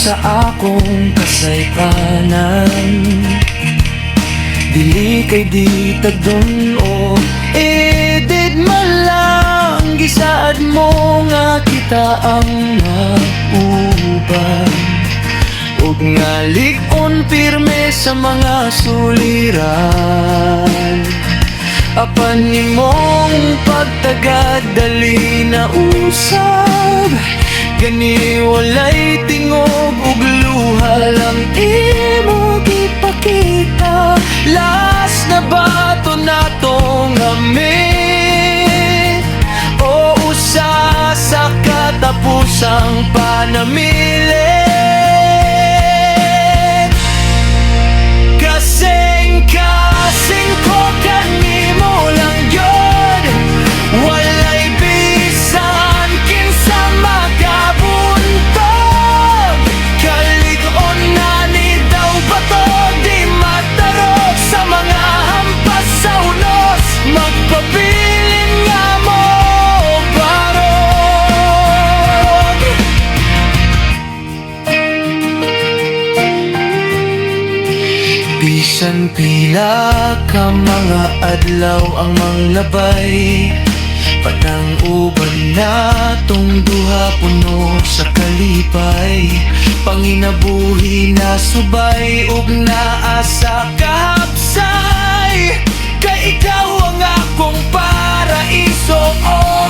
sa akong kasaypanan. Dili kay di tagdun o edit malang gisaad mo nga kita ang nauban. Ug nga lig-on pirme sa mga suliran. Apan nimong pagtagad dali na usab, gani walay tingog ug luha lang imo gipakita. Last na bato natong gamit o usa sa katapusang panamilit. Kasing ko kanimo lang yun, walay bisan kinsa makabuntog. Kalig-on na ni daw bato, di matarog sa mga hampas sa unos. Magpabilin nga mo barog. Bisan pila ka mga adlaw ang manglabay, patang uban natong duha puno sa kalipay. Panginabuhi na subay ug naa sa kahapsay, kay ikaw ang akong paraiso. Oh,